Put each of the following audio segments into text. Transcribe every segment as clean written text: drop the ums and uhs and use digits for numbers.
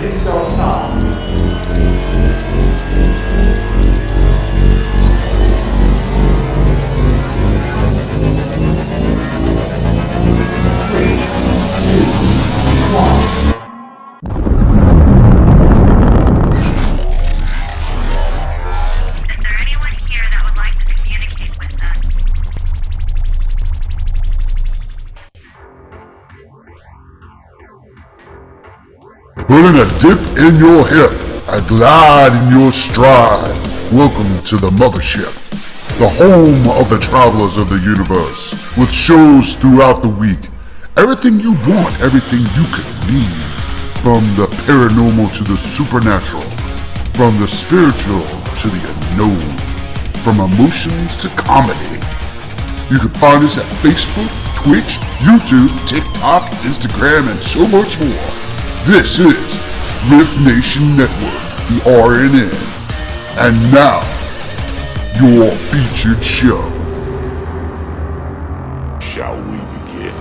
It starts now. Is there anyone here that would like to communicate with us? Putting a dip in your hip, a glide in your stride. Welcome to the mothership, the home of the travelers of the universe, with shows throughout the week. Everything you want, everything you could need. From the paranormal to the supernatural, from the spiritual to the unknown, from emotions to comedy. You can find us at Facebook, Twitch, YouTube, TikTok, Instagram, and so much more. This is R.I.F.T Nation Network, the RNN. And now, your featured show. Shall we begin?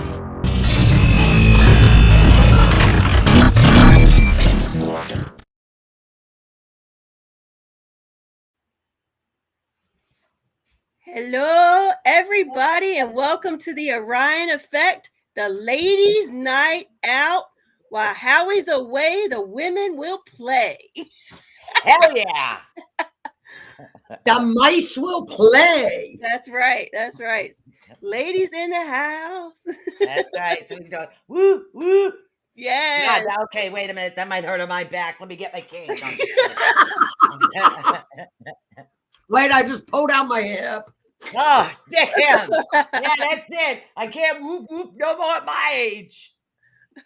Hello, everybody, and welcome to the Orion Effect, the ladies' night out. While Howie's away, the women will play. Hell yeah. The mice will play. That's right. That's right. Ladies in the house. That's right. So we go, woo, woo. Yeah. Yeah, okay, wait a minute. That might hurt on my back. Let me get my cane. No, I'm just kidding. Wait, I just pulled out my hip. Oh, damn. Yeah, that's it. I can't whoop, whoop no more at my age.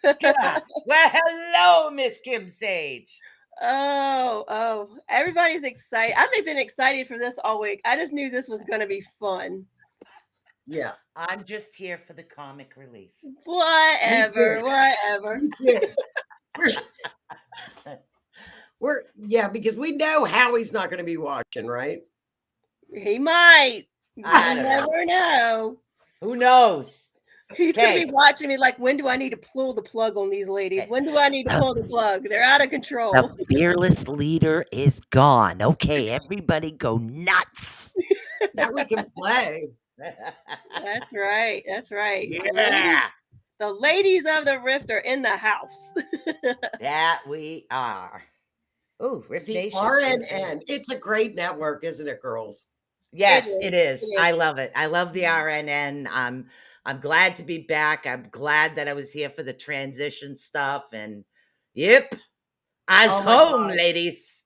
God. Well, hello, Miss Kim Sage. Oh, everybody's excited. I've been excited for this all week. I just knew this was going to be fun. Yeah. I'm just here for the comic relief. Whatever. Yeah, because we know Howie's not going to be watching, right? He might. You I don't know. never know. Who knows? He's going to be watching me like, when do I need to pull the plug on these ladies? When do I need to pull the plug? They're out of control. The fearless leader is gone. Okay, everybody go nuts. Now we can play. That's right. That's right. Yeah. The ladies of the Rift are in the house. That we are. Oh, Rift The Nation. RNN. It's a great network, isn't it, girls? Yes, it is. I love it. I love the RNN. I'm glad to be back. I'm glad that I was here for the transition stuff. And yep, I's home, ladies.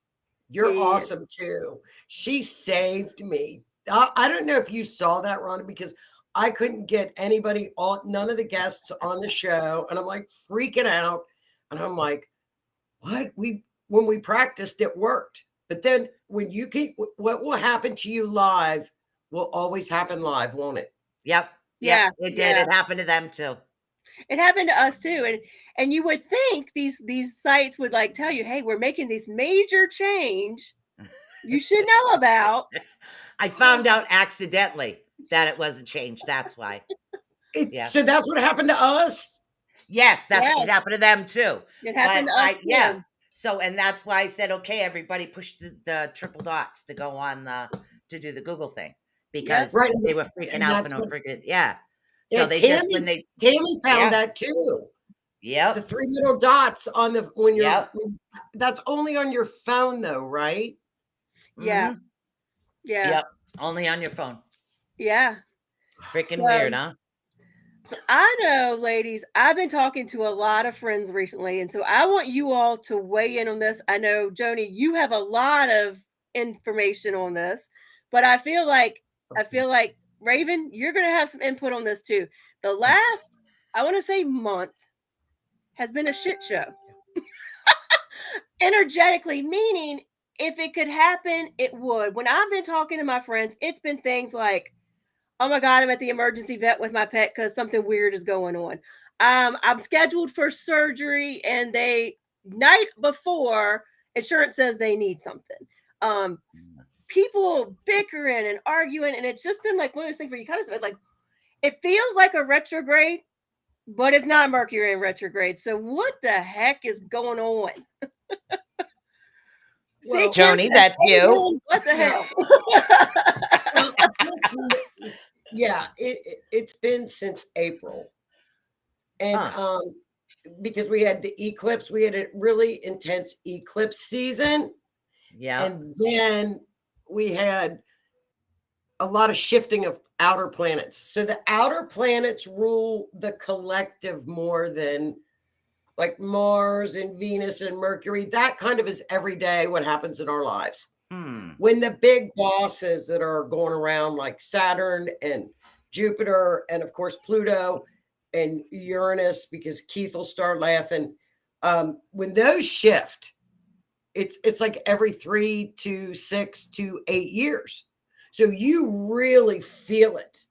You're awesome too. She saved me. I don't know if you saw that, Rhonda, because I couldn't get anybody on, none of the guests on the show, and I'm like freaking out. And I'm like, what? When we practiced, it worked. But then when you keep, what will happen to you live will always happen live, won't it? Yep. Yeah, it did. yeah. It happened to them too. It happened to us too. And you would think these sites would like tell you, hey, we're making this major change you should know about. I found out accidentally that it was a change. That's why. Yeah. So that's what happened to us? Yes, it happened to them too. It happened to us too. Yeah. So, and that's why I said, okay, everybody push the triple dots to go on to do the Google thing, because they were freaking out for no freaking, So yeah, they Tammy found that too. Yeah. The 3 little dots on the, when you're, that's only on your phone though, right? Yeah. Mm-hmm. Yeah. Yep. Only on your phone. Yeah. Freaking weird, huh? So I know, ladies, I've been talking to a lot of friends recently, and so I want you all to weigh in on this. I know, Joni, you have a lot of information on this, but I feel like Raven, you're going to have some input on this too. The last, I want to say, month has been a shit show. Energetically, meaning if it could happen, it would. When I've been talking to my friends, it's been things like, oh my God, I'm at the emergency vet with my pet because something weird is going on. I'm scheduled for surgery, and they night before, insurance says they need something. People bickering and arguing, and it's just been like one of those things where you kind of like, it feels like a retrograde, but it's not Mercury in retrograde. So what the heck is going on? Well, See, Kim Joni, says, that's "Hey, you. man, what the hell?" well, yeah, it's been since April. And Huh. because we had the eclipse, we had a really intense eclipse season. Yeah. And then we had a lot of shifting of outer planets. So the outer planets rule the collective more than like Mars and Venus and Mercury. That kind of is every day what happens in our lives. When the big bosses that are going around, like Saturn and Jupiter, and of course Pluto and Uranus, because Keith will start laughing. When those shift, it's like every 3 to 6 to 8 years. So you really feel it.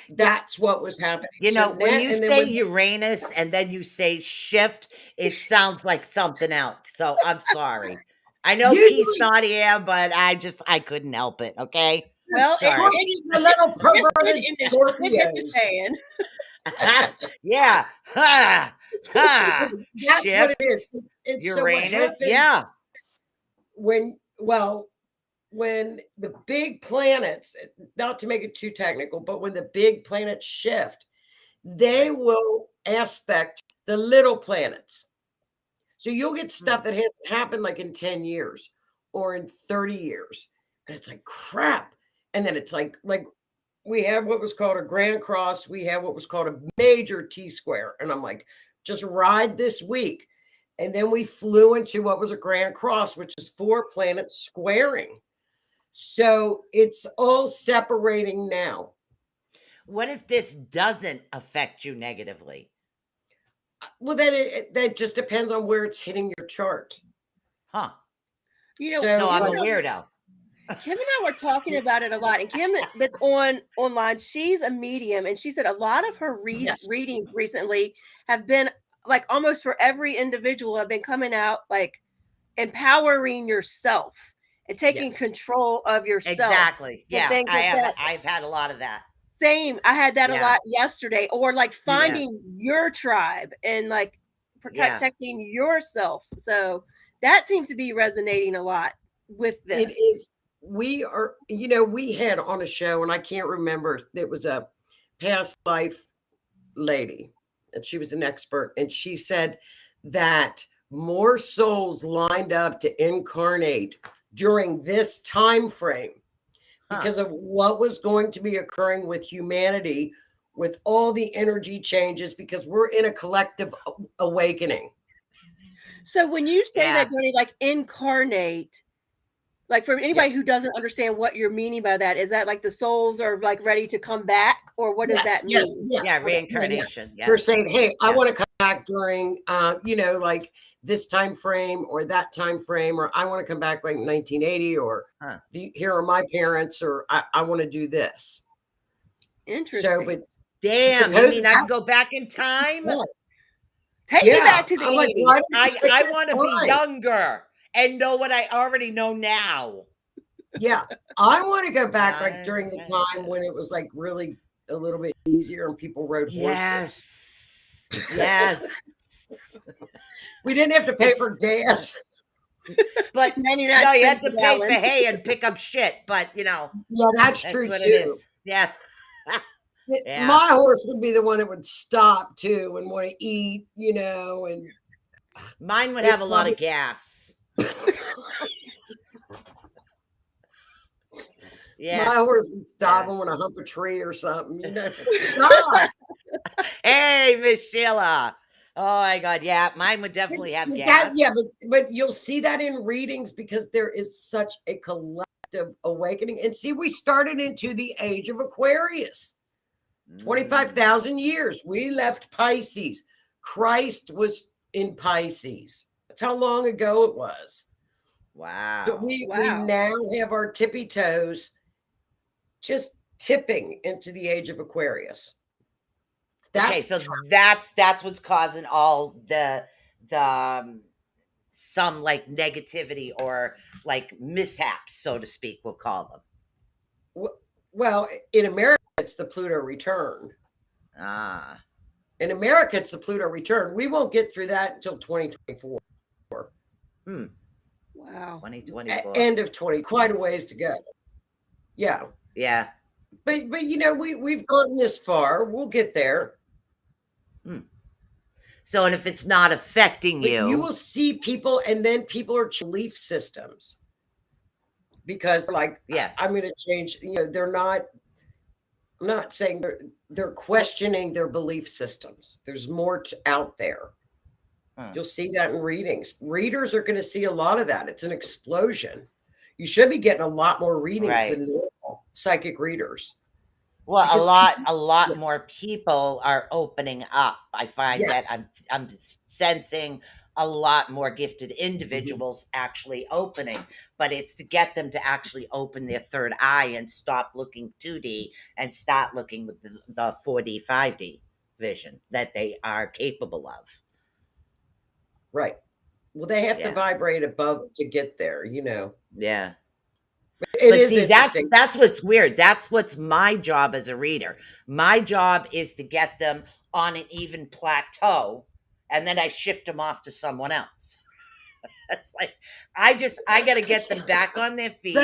That's what was happening. You So know, when now, you and then say when Uranus and then you say shift, it sounds like something else. So I'm sorry. I know Keith's usually not here, but I couldn't help it. Okay. Well, Sorry. the little shifted perverted in the shit Scorpios. Japan. Yeah. Ha. Ha. That's what it Shift. is. And so what Uranus. happens Yeah. when, well, when the big planets, not to make it too technical, but when the big planets shift, they will aspect the little planets. So you'll get stuff that hasn't happened like in 10 years or in 30 years. And it's like crap. And then it's like we had what was called a grand cross, we had what was called a major T square. And I'm like, just ride this week. And then we flew into what was a grand cross, which is 4 planets squaring. So it's all separating now. What if this doesn't affect you negatively? Well, then that just depends on where it's hitting your chart. Huh. You know, So I'm a Kim and weirdo. Kim and I were talking about it a lot. And Kim, that's online, she's a medium, and she said a lot of her Yes. readings recently have been like almost for every individual have been coming out like empowering yourself and taking Yes. control of yourself. Exactly. And Yeah. things like that. I've had a lot of that. Same. I had that a Yeah. lot yesterday, or like Yeah. finding your tribe and like Yeah. protecting yourself. So that seems to be resonating a lot with this. It is. We are, we had on a show, and I can't remember, it was a past life lady, and she was an expert, and she said that more souls lined up to incarnate during this time frame because of what was going to be occurring with humanity, with all the energy changes, because we're in a collective awakening. So when you say Yeah. that, Joni, like incarnate, like for anybody who doesn't understand what you're meaning by that, is that like the souls are like ready to come back, or what does that mean? Yeah. Reincarnation. They're saying, hey, I Yeah. want to come back during, like this time frame or that time frame, or I want to come back like 1980, or here are my parents, or I want to do this. Interesting. So, but Damn, you mean I can go back in time? Take me back to the I'm like, 80s. why I want to be younger and know what I already know now. Yeah, I want to go back like during the time when it was like really a little bit easier and people rode horses. Yes. We didn't have to pay for gas. But no, you had to pay for hay and pick up shit. But yeah, that's true what too. It is. Yeah. Yeah. My horse would be the one that would stop too and want to eat, and mine would have a lot of gas. Yeah. My horse would stop and want to hump a tree or something. Stop. Hey, Miss Sheila. Oh my God. Yeah, mine would definitely have gas. But you'll see that in readings because there is such a collective awakening. And see, we started into the age of Aquarius. 25,000 years. We left Pisces. Christ was in Pisces. That's how long ago it was. Wow. So we now have our tippy toes just tipping into the age of Aquarius. Okay, so that's what's causing all the some like negativity or like mishaps, so to speak, we'll call them. Well, in America, it's the Pluto return. Ah. In America, it's the Pluto return. We won't get through that until 2024. Wow. 2024. End of 20, quite a ways to go. Yeah. Yeah. But we've gotten this far. We'll get there. So, and if it's not affecting But you, you will see people, and then people are belief systems because like, yes, I'm going to change. They're not. I'm not saying they're questioning their belief systems. There's more out there. You'll see that in readings. Readers are going to see a lot of that. It's an explosion. You should be getting a lot more readings than normal psychic readers. Well, a lot more people are opening up. I find that I'm sensing a lot more gifted individuals actually opening, but it's to get them to actually open their third eye and stop looking 2D and start looking with the 4D, 5D vision that they are capable of. Right. Well, they have to vibrate above to get there, Yeah. But see, that's what's weird. That's what's my job as a reader. My job is to get them on an even plateau, and then I shift them off to someone else. It's like I got to get them back on their feet,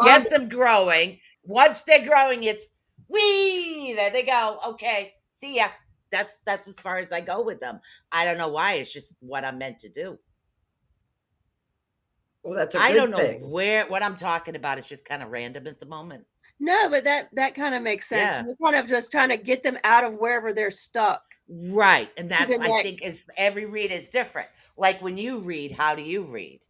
get them growing. Once they're growing, it's there they go. Okay, see ya. That's as far as I go with them. I don't know why. It's just what I'm meant to do. Well, that's a good I don't know thing. what I'm talking about. It's just kind of random at the moment. No, but that kind of makes sense. Yeah. We're kind of just trying to get them out of wherever they're stuck. Right. And that's, I think, is every read is different. Like when you read, how do you read?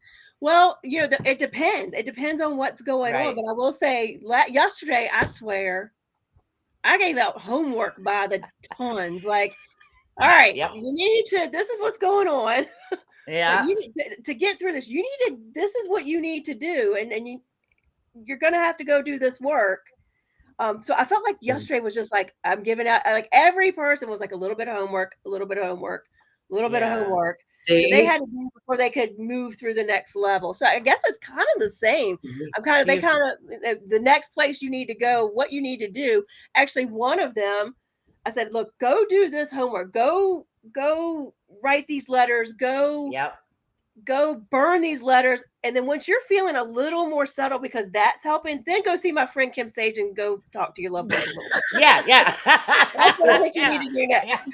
Well, it depends. It depends on what's going on. But I will say, yesterday, I swear, I gave out homework by the tons. Like, all right, you need to, this is what's going on. Yeah. You need to get through this. This is what you need to do. And you're going to have to go do this work. So I felt like yesterday was just like, I'm giving out, like every person was like a little bit of homework, a little bit of homework, a little bit of homework. They had to do before they could move through the next level. So I guess it's kind of the same. The next place you need to go, what you need to do. Actually, one of them, I said, look, go do this homework. Go write these letters. Go burn these letters. And then once you're feeling a little more settled because that's helping, then go see my friend Kim Sage and go talk to your loved ones a little bit. Yeah. That's what I think you need to do next.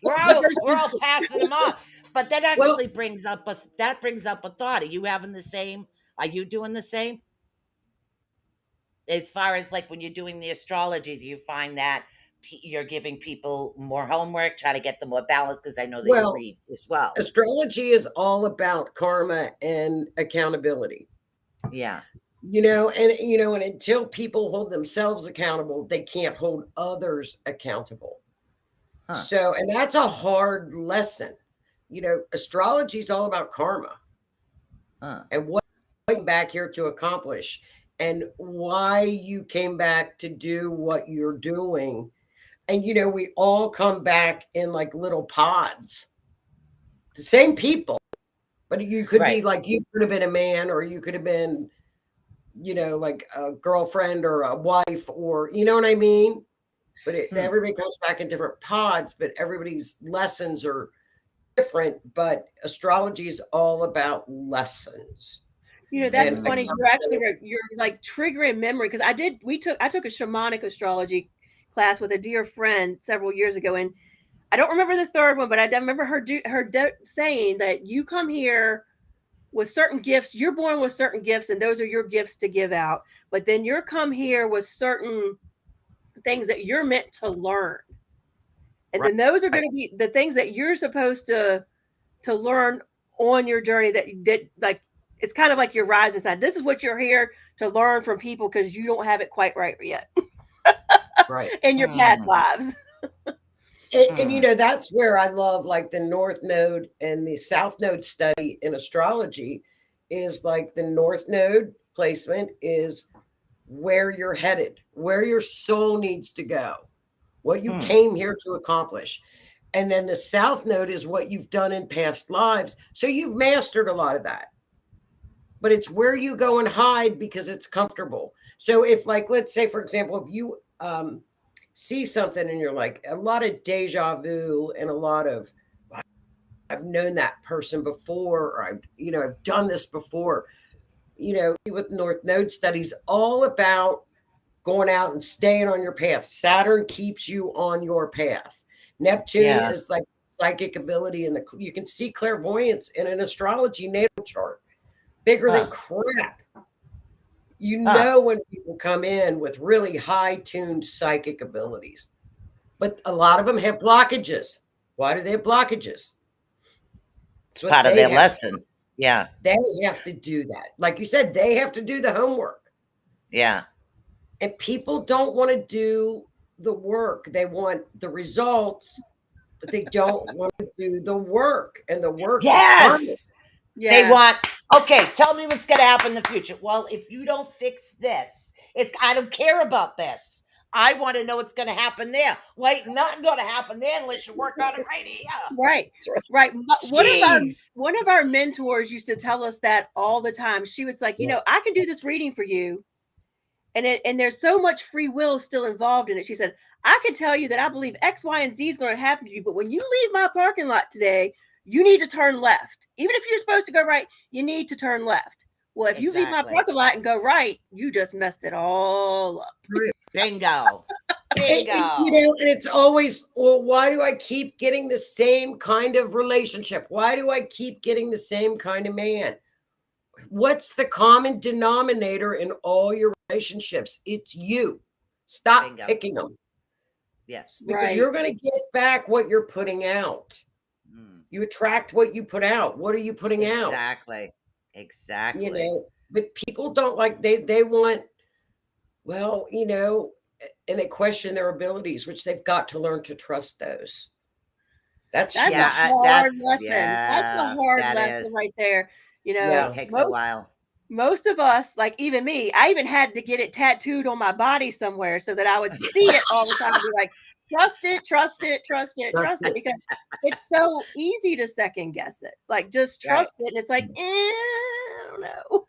We're all passing them off. But that actually brings up a thought. Are you having the same? Are you doing the same? As far as like when you're doing the astrology, do you find that you're giving people more homework, try to get them more balanced? Because I know that you read as well. Astrology is all about karma and accountability. Yeah. And until people hold themselves accountable, they can't hold others accountable. So, and that's a hard lesson. Astrology is all about karma and what you came back here to accomplish and why you came back to do what you're doing. And, we all come back in like little pods, the same people, but you could be like, you could have been a man, or you could have been, like a girlfriend or a wife, or, you know what I mean? But everybody comes back in different pods, but everybody's lessons are different. But astrology is all about lessons. That's funny. You're like triggering memory, because I took a shamanic astrology class with a dear friend several years ago, and I don't remember the third one, but I remember her saying that you come here with certain gifts. You're born with certain gifts, and those are your gifts to give out. But then you're come here with certain things that you're meant to learn, and then those are going to be the things that you're supposed to learn on your journey. That like, it's kind of like your rising sign. This is what you're here to learn from people, because you don't have it quite right yet. In your past lives. And that's where I love like the North Node and the South Node study in astrology, is like the North Node placement is where you're headed, where your soul needs to go, what you came here to accomplish. And then the South Node is what you've done in past lives. So you've mastered a lot of that. But it's where you go and hide because it's comfortable. So if, like, let's say, for example, if you see something and you're like, a lot of deja vu and a lot of, I've known that person before, or I've done this before. With North Node studies, all about going out and staying on your path. Saturn keeps you on your path. Neptune is like psychic ability, and you can see clairvoyance in an astrology natal chart. Bigger than crap. Know when people come in with really high-tuned psychic abilities. But a lot of them have blockages. Why do they have blockages? It's part of their lessons. Yeah. They have to do that. Like you said, they have to do the homework. Yeah. And people don't want to do the work. They want the results, but they don't want to do the work. And the work is fun. Yeah. They want, okay, tell me what's going to happen in the future. Well, if you don't fix this, I don't care about this. I want to know what's going to happen there. Well, not going to happen there unless you work on it right here. Right. One of our mentors used to tell us that all the time. She was like, I can do this reading for you. And there's so much free will still involved in it. She said, I can tell you that I believe X, Y, and Z is going to happen to you. But when you leave my parking lot today, you need to turn left. Even if you're supposed to go right, you need to turn left. Well, if you leave my parking lot and go right, you just messed it all up. Bingo. Bingo. And it's always, well, why do I keep getting the same kind of relationship? Why do I keep getting the same kind of man? What's the common denominator in all your relationships? It's you. Stop picking them. Yes. Because you're going to get back what you're putting out. You attract what you put out. What are you putting out? Exactly. But people don't they want, and they question their abilities, which they've got to learn to trust those. That's a hard lesson. That's a hard lesson right there. It takes a while. Most of us, like even me, I even had to get it tattooed on my body somewhere so that I would see it all the time and be like, trust it, because it's so easy to second guess it. Like just trust it. And it's like, I don't know.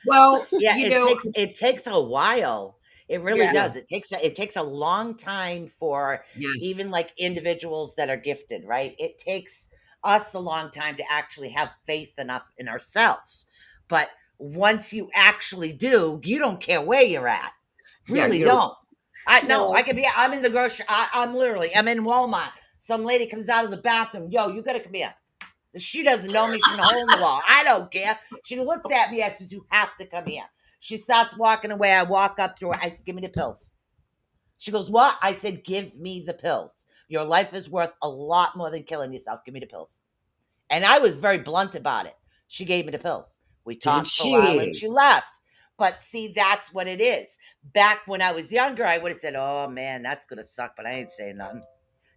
Well, it takes a while. It really does. It takes a long time for even like individuals that are gifted, right? It takes us a long time to actually have faith enough in ourselves. But once you actually do, you don't care where you're at. Really don't. I'm in the grocery. I'm in Walmart. Some lady comes out of the bathroom. Yo, you got to come here. She doesn't know me from the hole in the wall. I don't care. She looks at me. I says, you have to come here. She starts walking away. I walk up to her. I said, give me the pills. She goes, what? I said, give me the pills. Your life is worth a lot more than killing yourself. Give me the pills. And I was very blunt about it. She gave me the pills. We talked for a while and she left. But see, that's what it is. Back when I was younger, I would have said, oh man, that's going to suck, but I ain't saying nothing.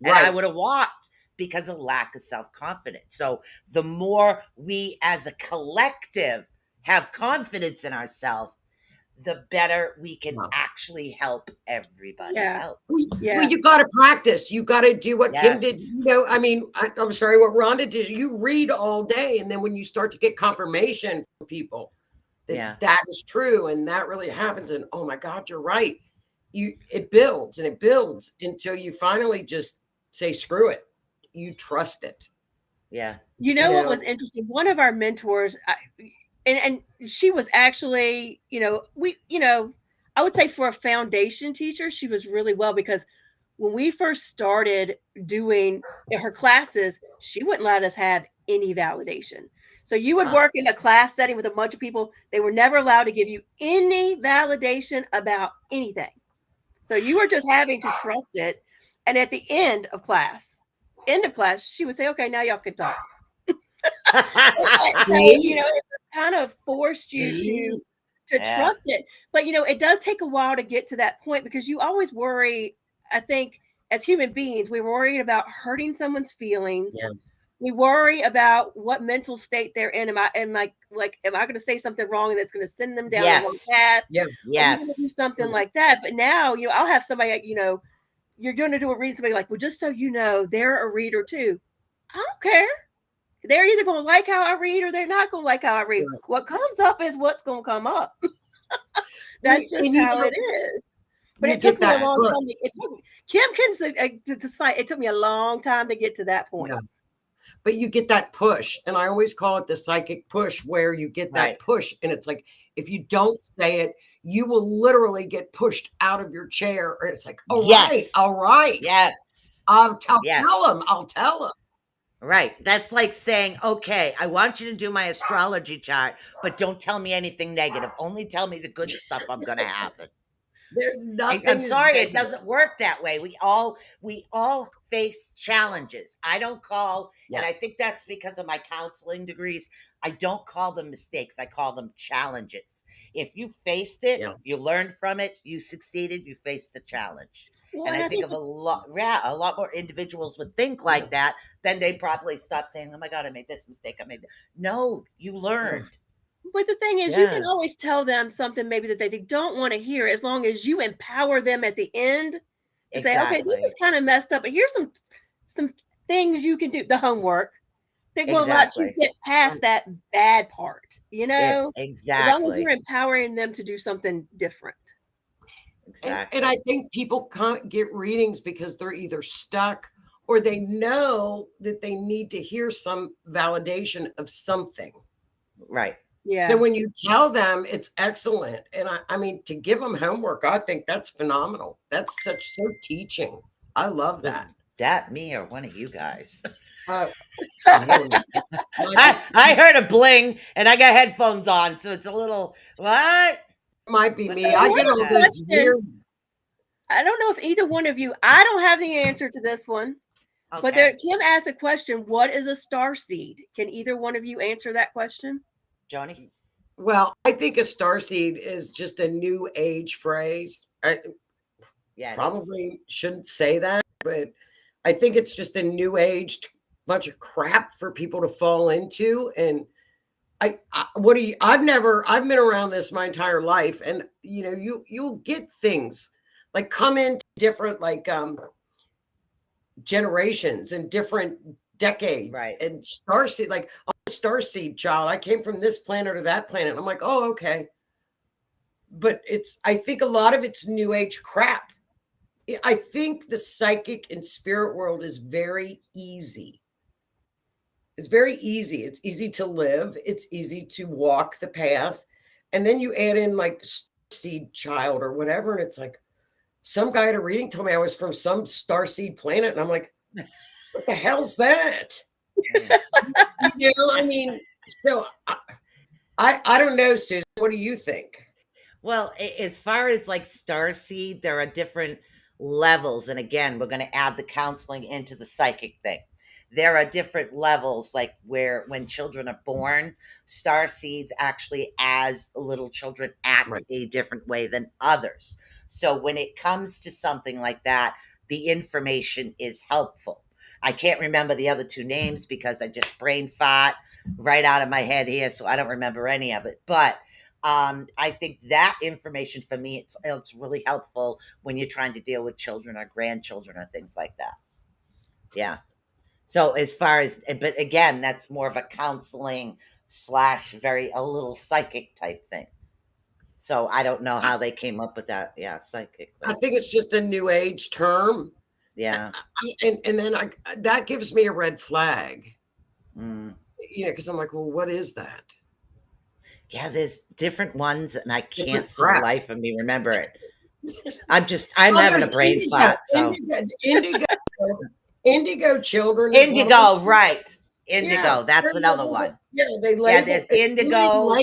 And I would have walked because of lack of self-confidence. So the more we as a collective have confidence in ourselves, the better we can actually help everybody else. Well, you got to practice. You got to do what Kim did. I'm sorry, what Rhonda did. You read all day, and then when you start to get confirmation from people that is true, and that really happens, and oh my God, you're right. It builds and it builds until you finally just say, screw it. You trust it. Yeah. What was interesting? One of our mentors, and she was actually, I would say for a foundation teacher, she was really well, because when we first started doing her classes, she wouldn't let us have any validation. So you would work in a class setting with a bunch of people. They were never allowed to give you any validation about anything. So you were just having to trust it. And at the end of class, she would say, okay, now y'all can talk. It kind of forced you to trust it. But, it does take a while to get to that point, because you always worry, I think, as human beings, we're worried about hurting someone's feelings. Yes. We worry about what mental state they're in. Am I going to say something wrong and that's going to send them down the wrong path? Yeah. Yes. Do something like that. But now, I'll have somebody, you're going to do a reading, somebody like, well, just so you know, they're a reader too. I don't care. They're either going to like how I read or they're not going to like how I read. Right. What comes up is what's going to come up. That's just how it is. But You it took get me a that long push. time. It took me, Kim can satisfy. It took me a long time to get to that point. Yeah. But you get that push, and I always call it the psychic push, where you get that Right. push, and it's like if you don't say it, you will literally get pushed out of your chair. Or it's like, all right, Yes. I'll tell Yes. them. I'll tell them. Right. That's like saying, okay, I want you to do my astrology chart, but don't tell me anything negative. Only tell me the good stuff I'm going to happen. There's nothing. I'm sorry, it doesn't work that way. We all face challenges. I don't call, and I Yes. think that's because of my counseling degrees. I don't call them mistakes. I call them challenges. If you faced it, Yeah. you learned from it, you succeeded, you faced the challenge. Well, And I think of a lot more individuals would think like that, then they probably stop saying, "Oh my God, I made this mistake. I made that." No, you learned. But the thing is, you can always tell them something maybe that they don't want to hear, as long as you empower them at the end to say, okay, this is kind of messed up, but here's some things you can do, the homework that will let you get past that bad part, you know? Yes, As long as exactly. you're empowering them to do something different. Exactly. And I think people can't get readings because they're either stuck or they know that they need to hear some validation of something. Right. Yeah. Then when you tell them, it's excellent. And I mean, to give them homework, I think that's phenomenal. That's so teaching. I love that. Was that me or one of you guys? I heard a bling and I got headphones on, so it's a little what? Might be What's me. going I on get with all that? those weird. I don't know if either one of you, I don't have the answer to this one. Okay. But there, Kim asked a question: what is a star seed? Can either one of you answer that question? Joni? Well, I think a starseed is just a new age phrase. Yeah, it probably shouldn't say that, but I think it's just a new age bunch of crap for people to fall into. And I've been around this my entire life, and you know, you'll get things like come in different generations and different decades, Right. and starseed, like I'm a starseed child. I came from this planet or that planet. And I'm like, oh, okay. But I think a lot of it's new age crap. I think the psychic and spirit world is very easy. It's very easy. It's easy to live. It's easy to walk the path. And then you add in like seed child or whatever. And it's like some guy at a reading told me I was from some starseed planet. And I'm like, what the hell's that? You know, I mean, so I don't know, Susan. What do you think? Well, as far as like starseed, there are different levels. And again, we're going to add the counseling into the psychic thing. There are different levels, like where when children are born, star seeds actually, as little children, act a different way than others. So when it comes to something like that, the information is helpful. I can't remember the other two names because I just brain fart right out of my head here, so I don't remember any of it. But I think that information for me, it's really helpful when you're trying to deal with children or grandchildren or things like that. Yeah. So as far as, but again, that's more of a counseling / a little psychic type thing. So I don't know how they came up with that. Yeah, psychic. I think it's just a new age term. Yeah. And then that gives me a red flag. Mm. You know, because I'm like, well, what is that? Yeah, there's different ones, and I can't for the life of me remember it. I'm having a brain fart. So indigo children. Indigo, right? Indigo. Yeah, that's another one. Yeah, there's indigo.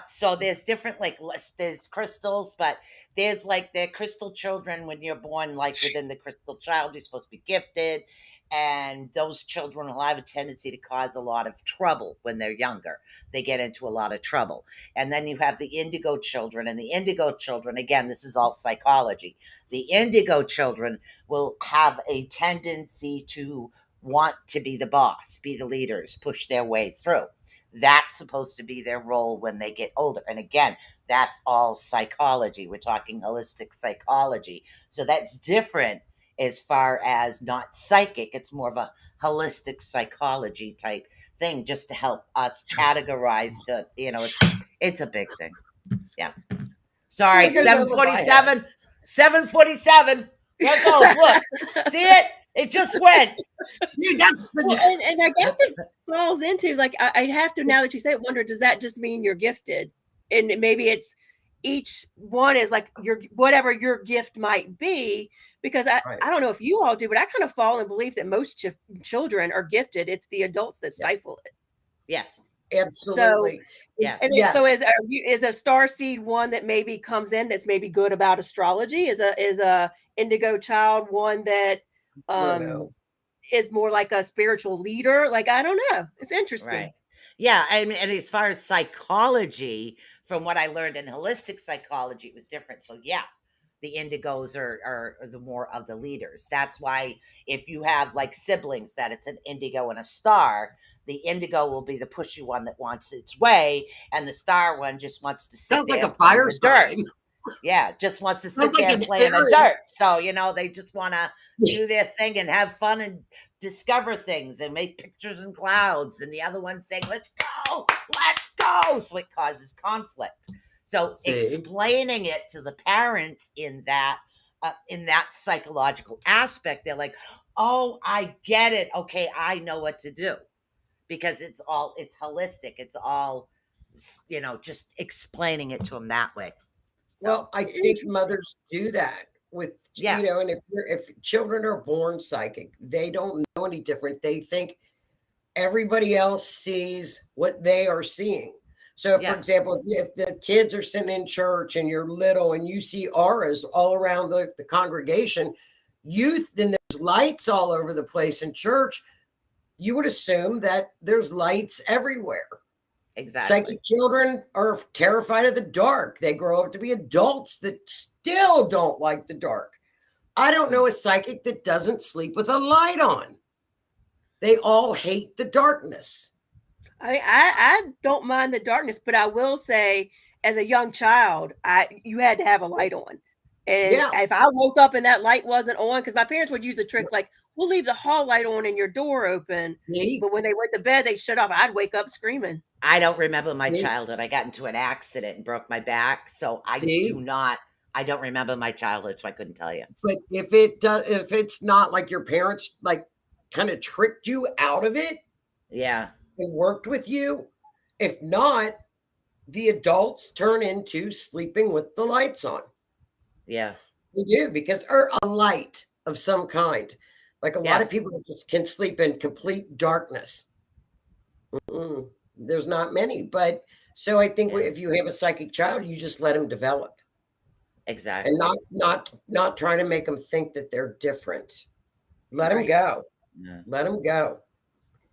So there's different, like, there's crystals, but there's like the crystal children. When you're born, like within the crystal child, you're supposed to be gifted. And those children will have a tendency to cause a lot of trouble when they're younger. They get into a lot of trouble. And then you have the indigo children. And the indigo children, again, this is all psychology. The indigo children will have a tendency to want to be the boss, be the leaders, push their way through. That's supposed to be their role when they get older. And again, that's all psychology. We're talking holistic psychology. So that's different as far as not psychic. It's more of a holistic psychology type thing, just to help us categorize to, it's a big thing. Yeah. Sorry, It goes over my head. 747. There it goes. Look, see it? It just went. Dude, that's Well, and I guess it falls into like I'd have to, now that you say it, wonder, does that just mean you're gifted? And maybe it's each one is like your whatever your gift might be, because I don't know if you all do, but I kind of fall in belief that most children are gifted. It's the adults that stifle it. Yes. Absolutely. Yes. And so is a star seed one that maybe comes in that's maybe good about astrology? Is a indigo child one that is more like a spiritual leader? Like, I don't know. It's interesting. Right. Yeah. And as far as psychology, from what I learned in holistic psychology, it was different. So yeah, the indigos are the more of the leaders. That's why if you have like siblings that it's an indigo and a star, the indigo will be the pushy one that wants its way, and the star one just wants to sit Sounds there like a fire in the dirt. sign. Yeah, just wants to sit Sounds like there an and play in the Aries. dirt. So, they just want to do their thing and have fun and discover things and make pictures in clouds. And the other one saying, let's go. So it causes conflict. So explaining it to the parents in that psychological aspect, they're like, oh, I get it. Okay, I know what to do. Because it's holistic. It's all, just explaining it to them that way. So, well, I think mothers do that with, and if children are born psychic, they don't know any different. They think everybody else sees what they are seeing. So, for example, if the kids are sitting in church and you're little and you see auras all around the congregation, then there's lights all over the place in church, you would assume that there's lights everywhere. Exactly. Psychic children are terrified of the dark. They grow up to be adults that still don't like the dark. I don't know a psychic that doesn't sleep with a light on. They all hate the darkness. I don't mind the darkness, but I will say, as a young child, you had to have a light on. And if I woke up and that light wasn't on, because my parents would use the trick like, we'll leave the hall light on and your door open. But when they went to bed, they shut off. I'd wake up screaming. I don't remember my childhood. I got into an accident and broke my back. So I don't remember my childhood, so I couldn't tell you. But if it's not like your parents like kind of tricked you out of it, and worked with you, if not, the adults turn into sleeping with the lights on. Yeah, we do, because or a light of some kind. Like a lot of people just can sleep in complete darkness. There's not many, but so I think if you have a psychic child, you just let them develop. Exactly. And not trying to make them think that they're different. Let them go. Yeah. Let them go.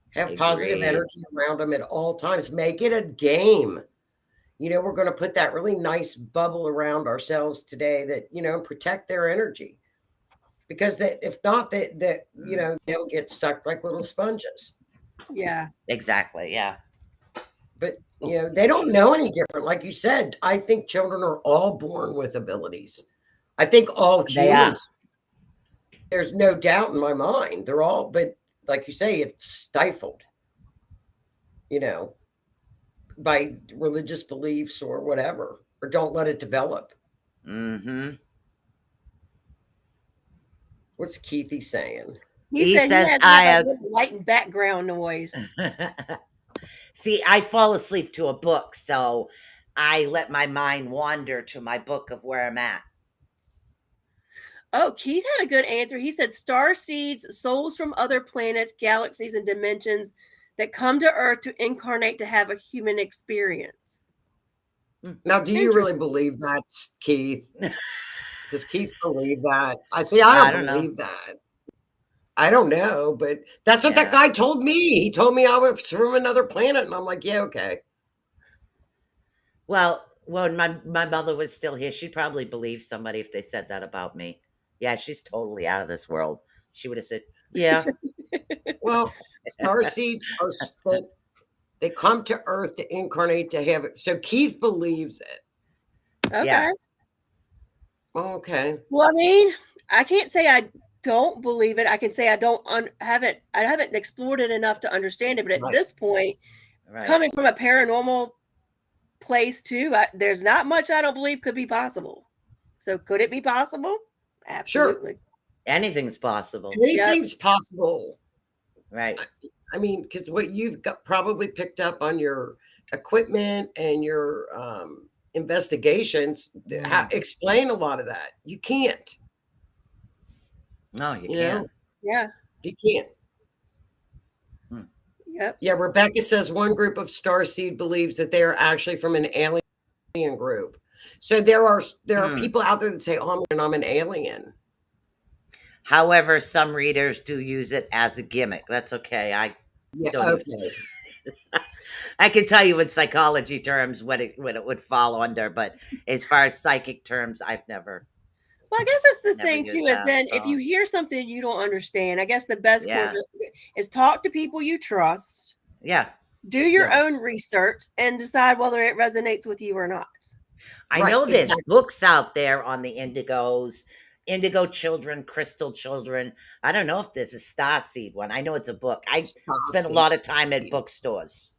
Have positive energy around them at all times. Make it a game. We're going to put that really nice bubble around ourselves today that, protect their energy. Because if not, they'll get sucked like little sponges. Yeah. Exactly. Yeah. But, they don't know any different. Like you said, I think children are all born with abilities. I think all humans, there's no doubt in my mind. They're all, but like you say, it's stifled, by religious beliefs or whatever, or don't let it develop. What's Keithy saying? He says I have light and background noise. See, I fall asleep to a book, so I let my mind wander to my book of where I'm at. Oh, Keith had a good answer. He said star seeds, souls from other planets, galaxies, and dimensions that come to Earth to incarnate to have a human experience. Now, do you really believe that, Keith? Does Keith believe that? I don't believe that. I don't know, but that's what that guy told me. He told me I was from another planet, and I'm like, yeah, okay. Well, when my mother was still here, she'd probably believe somebody if they said that about me. Yeah, she's totally out of this world. She would have said, yeah. Well, star seeds they come to Earth to incarnate to have it. So Keith believes it. Okay. Yeah. Okay. Well, I mean, I can't say I don't believe it. I can say I haven't explored it enough to understand it. But at this point, coming from a paranormal place too. There's not much I don't believe could be possible. So could it be possible? Absolutely. Anything's possible. Anything's possible. Right. I mean, because what you've got probably picked up on your equipment and your investigations explain a lot of that. You can't. No, you You can't. know? Yeah. You can't. Yep. Yeah, Rebecca says one group of starseed believes that they are actually from an alien group. So there are people out there that say, "Oh, I'm an alien." However, some readers do use it as a gimmick. That's okay. I don't even, I can tell you in psychology terms what it would fall under, but as far as psychic terms, I've never. Well, I guess that's the Never thing use too, is that, then if so. you hear something you don't understand, I guess the best Yeah. course is talk to people you trust, Yeah. do your Yeah. own research, and decide whether it resonates with you or not. I Right, know there's exactly. books out there on the indigos, indigo children, crystal children. I don't know if there's a star seed one. I know it's a book. I spent a lot of time at bookstores.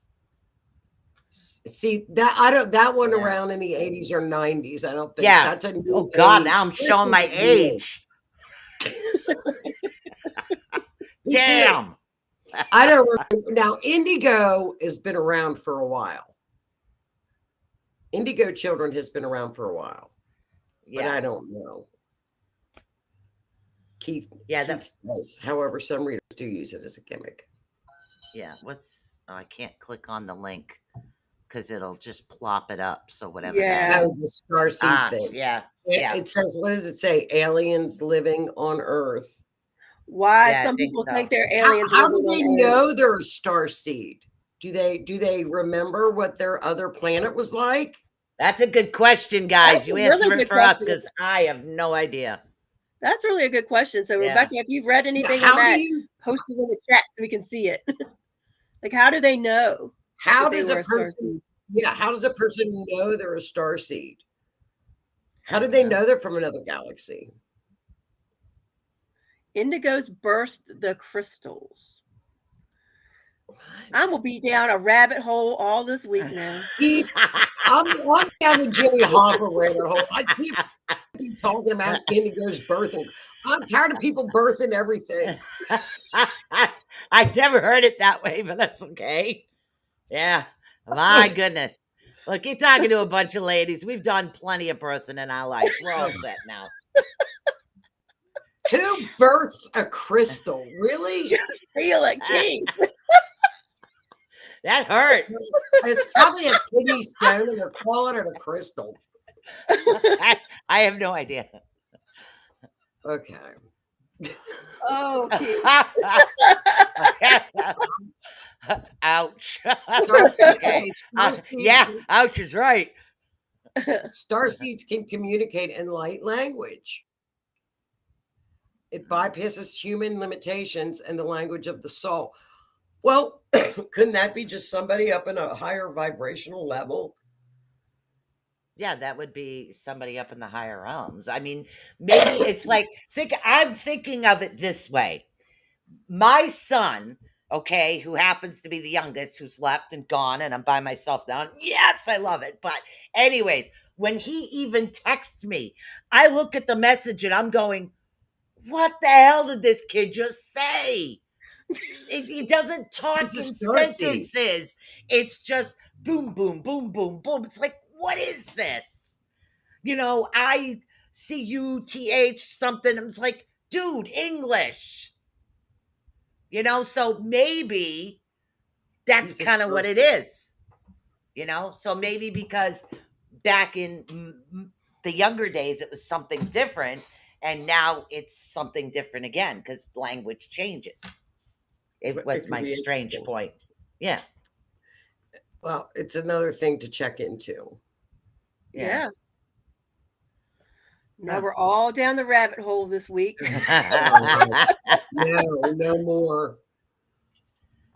See that one around in the 80s or 90s. I don't think that's a new Oh God, age. now I'm showing my age. Damn. I don't remember. Now, indigo has been around for a while. Indigo children has been around for a while. But I don't know. Keith says, however, some readers do use it as a gimmick. Yeah, I can't click on the link because it'll just plop it up. So whatever that Oh, is. the starseed thing. Yeah. It says, what does it say? Aliens living on Earth. Why some people think they're aliens. How do they know they're a starseed? Do they remember what their other planet was like? That's a good question, guys. You answer it for us because I have no idea. That's really a good question. So, Rebecca, if you've read anything on that, post it in the chat so we can see it. Like, how do they know? How does a person? Yeah, how does a person know they're a starseed? How do they know they're from another galaxy? Indigos birthed the crystals. I'm gonna be down a rabbit hole all this week now. I'm down the Jimmy Hoffa rabbit hole. I keep talking about indigos birthing. I'm tired of people birthing everything. I've never heard it that way, but that's okay. Yeah. My goodness. Look, you're talking to a bunch of ladies. We've done plenty of birthing in our lives. We're all set now. Who births a crystal? Really? Just feel it, King. That hurt. It's probably a kidney stone and they're calling it a crystal. I have no idea. Okay. Oh, ouch. Okay. Yeah, ouch is right. Starseeds can communicate in light language. It bypasses human limitations and the language of the soul. Well, couldn't that be just somebody up in a higher vibrational level? Yeah, that would be somebody up in the higher realms. I mean, maybe it's like, I'm thinking of it this way. My son, okay, who happens to be the youngest, who's left and gone, and I'm by myself now. And yes, I love it. But anyways, when he even texts me, I look at the message and I'm going, what the hell did this kid just say? He doesn't talk in sentences. It's just boom, boom, boom, boom, boom. It's like, what is this? You know, ICUTH something. I'm just like, dude, English. You know, so maybe that's kind of what it is. You know, so maybe because back in the younger days, it was something different. And now it's something different again because language changes. It was my strange point. Yeah. Well, it's another thing to check into. Yeah. Now we're all down the rabbit hole this week. No more.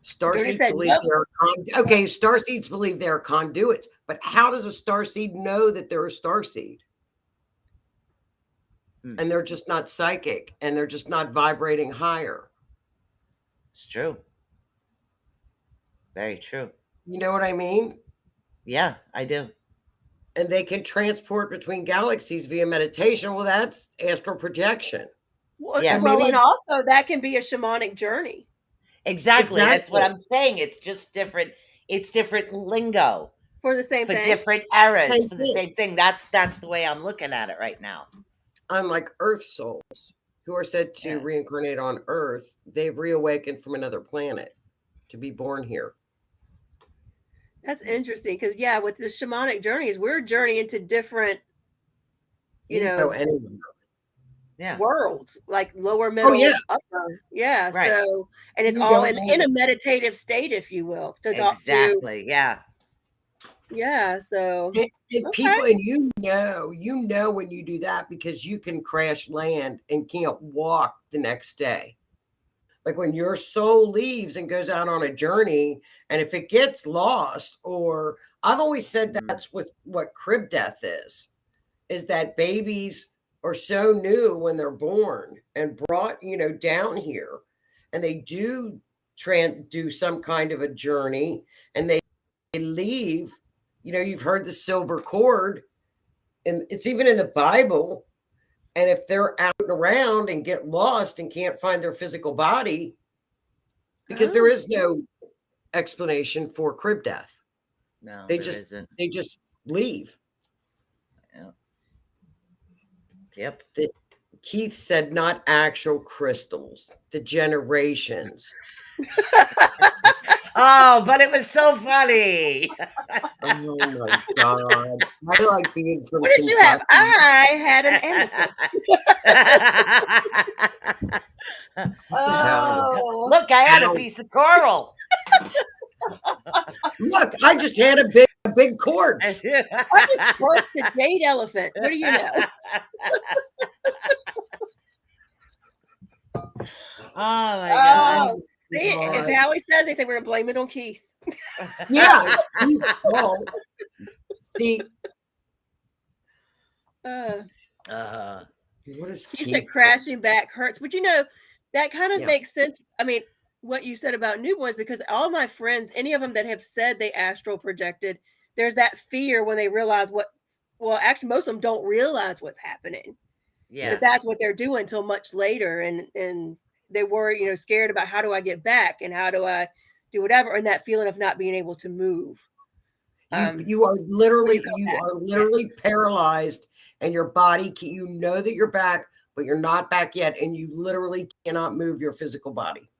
Starseeds believe starseeds believe they are conduits. But how does a starseed know that they're a starseed? And they're just not psychic, and they're just not vibrating higher. It's true. Very true. You know what I mean? Yeah, I do. And they can transport between galaxies via meditation. Well, that's astral projection. Well, Yes. well, maybe and also that can be a shamanic journey. Exactly. That's what exactly I'm saying. It's just different. It's different lingo For the same for thing. different eras same for the thing. same thing. That's the way I'm looking at it right now. Unlike Earth souls who are said to Yeah. reincarnate on Earth, they've reawakened from another planet to be born here. That's interesting because yeah, with the shamanic journeys, we're journeying to different, You can go anywhere. Yeah. worlds, like lower, Oh yeah, middle, upper. Yeah. Right. So, and it's you can all go in anywhere. a meditative state, if you will, to talk to. Exactly. Yeah. Yeah. So, And okay. people, and you know when you do that because you can crash land and can't walk the next day. Like when your soul leaves and goes out on a journey, and if it gets lost, or I've always said Mhm. that's with what crib death is that babies are so new when they're born and brought, down here, and they do some kind of a journey, and they leave. You've heard the silver cord, and it's even in the Bible. And if they're out and around and get lost and can't find their physical body, because there Oh, is no explanation for crib death, No, they there just isn't. they just leave. Yeah. Yep. The, Keith said, not actual crystals, the generations. Oh, but it was so funny. Oh my God. I like being from what did you have? Kentucky. I had an amethyst. Oh, Look, I had a Ow. piece of coral. Look, I just had a big quartz. I just birthed a jade elephant. What do you know? Oh my God. Oh, see, if God. Howie says anything, we're gonna blame it on Keith. Yeah, it's Keith's fault. See, Uh, what is Keith said Keith? crashing back hurts, but that kind of Yeah. makes sense. I mean, what you said about newborns, because all my friends, any of them that have said they astral projected, there's that fear when they realize well, actually, most of them don't realize what's happening. Yeah. That that's what they're doing until much later, and they were scared about how do I get back and how do I do whatever, and that feeling of not being able to move. You are literally paralyzed, and your body, you know that you're back, but you're not back yet, and you literally cannot move your physical body.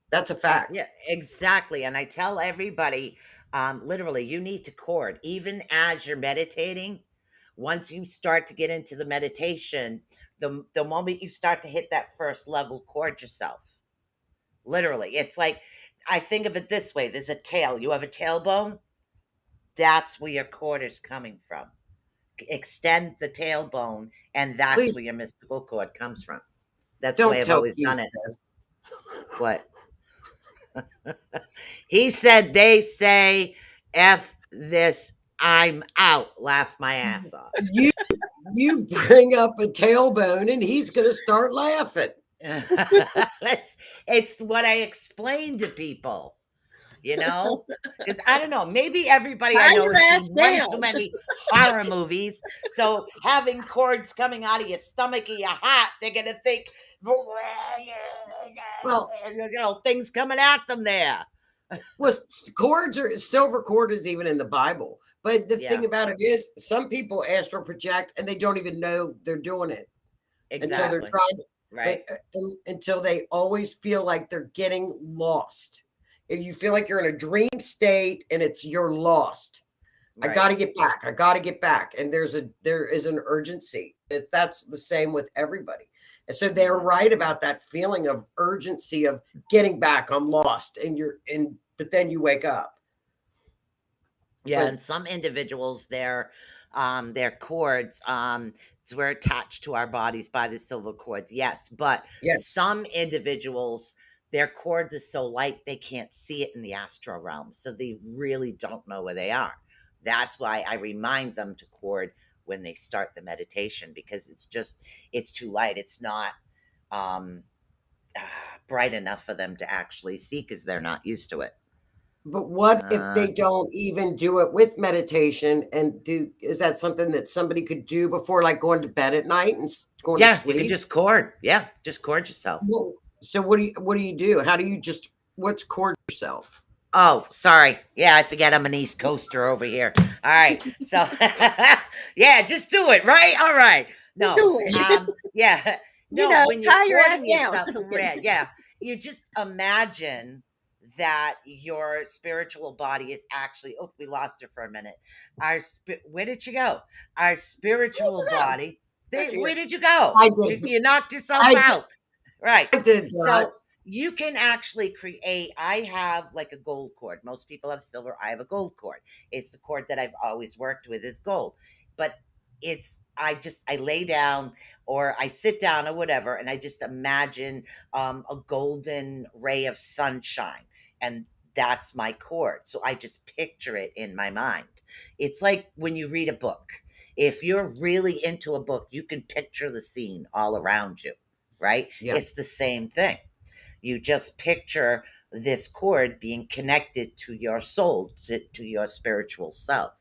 That's a fact. Yeah, exactly. And I tell everybody, literally, you need to cord, even as you're meditating. Once you start to get into the meditation, the moment you start to hit that first level, cord yourself. Literally, it's like, I think of it this way: there's a tail. You have a tailbone. That's where your cord is coming from. Extend the tailbone, and that's Please where your mystical cord comes from. That's the way don't I've tell always Keith done it. this. What? He said, they say, F this, I'm out. Laugh my ass off. You bring up a tailbone, and he's going to start laughing. It's what I explain to people, because I don't know, maybe everybody I Tie know your has ass seen one down. too many horror movies. So having cords coming out of your stomach or your heart, they're going to think, Well, things coming at them there. Well, silver cord is even in the Bible. But the thing Yeah. about it is, some people astral project and they don't even know they're doing it until they're Exactly. trying. Right. But until they always feel like they're getting lost. If you feel like you're in a dream state and you're lost. Right. I got to get back. I got to get back. And there is an urgency. That's the same with everybody. And so they're right about that feeling of urgency of getting back. I'm lost, but then you wake up. Yeah, But and some individuals, their cords, we're attached to our bodies by the silver cords. Yes, but yes, some individuals, their cords are so light they can't see it in the astral realm, so they really don't know where they are. That's why I remind them to cord when they start the meditation, because it's too light. It's not bright enough for them to actually see because they're not used to it. But what if they don't even do it with meditation? And is that something that somebody could do before, like going to bed at night and going to Yeah, you can sleep? just cord. Yeah, just cord yourself. Well, so what do you do? How do you what's cord yourself? Oh, sorry. Yeah, I forget I'm an East Coaster over here. All right. So yeah, just do it, right? All right. No. Do it. Yeah. No, when you're tie your ass cording down. yourself, I'm kidding. yeah, you just imagine that your spiritual body is actually, oh, we lost her for a minute. Where did you go? Our spiritual body. Where did you go? I did. You knocked yourself I out. Right. I did that. So you can actually create. I have like a gold cord. Most people have silver. I have a gold cord. It's the cord that I've always worked with is gold. But I lay down or I sit down or whatever, and I just imagine a golden ray of sunshine, and that's my cord. So I just picture it in my mind. It's like when you read a book. If you're really into a book, you can picture the scene all around you, right? Yeah. It's the same thing. You just picture this cord being connected to your soul, to your spiritual self.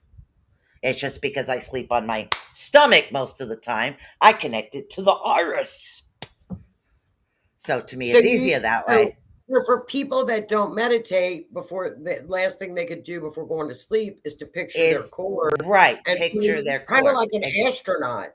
It's just because I sleep on my stomach most of the time, I connect it to the iris. So to me, it's easier that way. For people that don't meditate, before the last thing they could do before going to sleep is to picture their cord. Right. And Picture their cord. Kind of like an astronaut.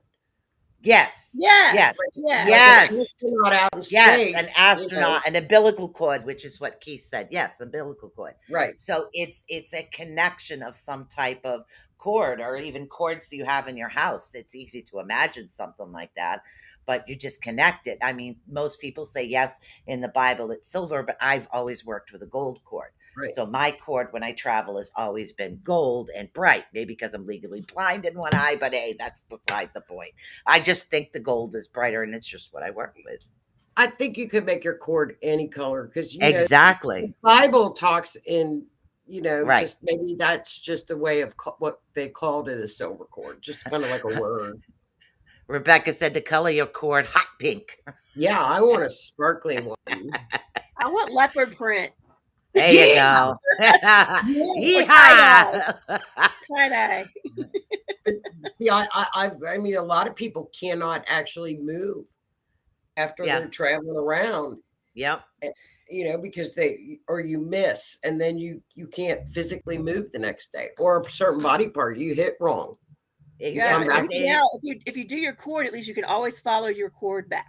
Yes. Yes. Yes. Like an astronaut out in Yes, space, an astronaut, an umbilical cord, which is what Keith said. Yes, umbilical cord. Right. So it's a connection of some type of cord, or even cords you have in your house. It's easy to imagine something like that, but you just connect it. I mean, most people say yes, in the Bible it's silver, but I've always worked with a gold cord. Right. So my cord when I travel has always been gold and bright, maybe because I'm legally blind in one eye, but hey, that's beside the point. I just think the gold is brighter, and it's just what I work with. I think you could make your cord any color because Exactly. The Bible talks in, Right. just maybe that's just a way of what they called it a silver cord, just kind of like a word. Rebecca said to color your cord hot pink. Yeah, I want a sparkly one. I want leopard print. There you go. Yeehaw! Tie-dye. See, I mean, a lot of people cannot actually move after they're traveling around. Yep. Because you miss, and then you can't physically move the next day, or a certain body part you hit wrong. If you do your cord, at least you can always follow your cord back.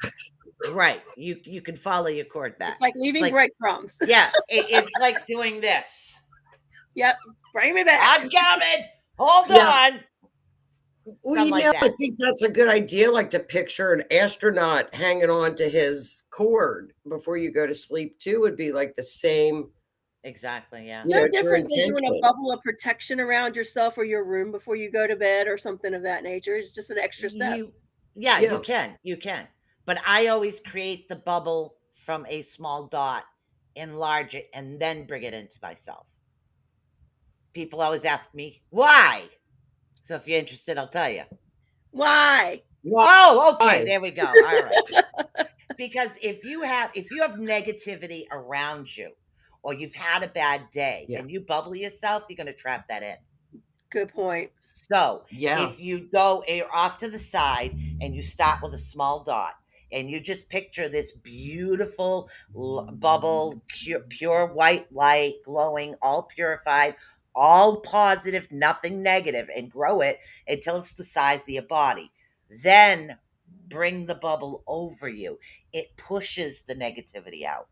Right. You can follow your cord back. It's like leaving breadcrumbs. Yeah. It's like doing this. Yep. Bring me back. I'm coming. Hold on. Well, I think that's a good idea, like to picture an astronaut hanging on to his cord before you go to sleep too, would be like the same. Exactly, yeah. No different than doing a bubble of protection around yourself or your room before you go to bed or something of that nature. It's just an extra step. You can. But I always create the bubble from a small dot, enlarge it, and then bring it into myself. People always ask me, why? So if you're interested, I'll tell you. Why? Oh, okay. There we go. All right. Because if you have negativity around you, or you've had a bad day and you bubble yourself, you're going to trap that in. Good point. So if you go off to the side and you start with a small dot, and you just picture this beautiful bubble, pure white light, glowing, all purified, all positive, nothing negative, and grow it until it's the size of your body. Then bring the bubble over you. It pushes the negativity out.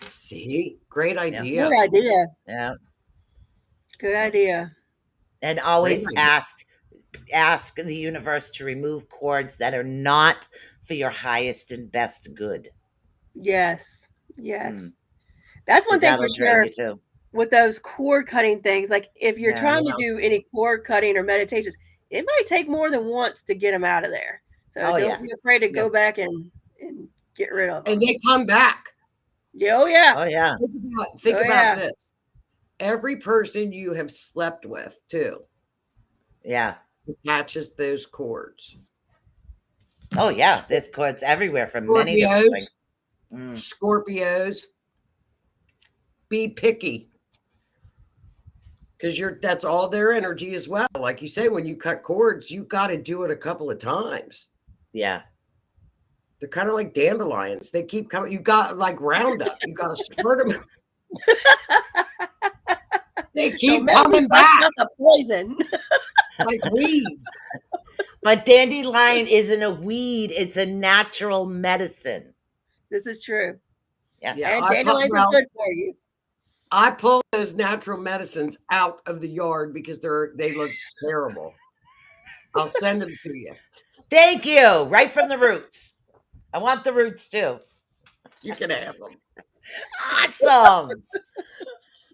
See, great idea. Good idea. Yeah. Good idea. And always ask the universe to remove cords that are not for your highest and best good. Yes. That's one thing for sure. With those cord cutting things, like if you're trying to do any cord cutting or meditations, it might take more than once to get them out of there. So don't be afraid to go back and get rid of them. And they come back. Oh yeah. Oh yeah. Think about this. Every person you have slept with too. Yeah. Attaches those cords. Oh yeah. There's cords everywhere from many different things. Scorpios. Be picky. because that's all their energy as well. Like you say, when you cut cords, you got to do it a couple of times. Yeah. They're kind of like dandelions. They keep coming. You got like Roundup. You got to squirt them. They keep coming back. The poison. Like weeds. But dandelion isn't a weed. It's a natural medicine. This is true. Yes. Yeah, And dandelions are good for you. I pull those natural medicines out of the yard because they look terrible. I'll send them to you. Thank you. Right from the roots. I want the roots too. You can have them. Awesome.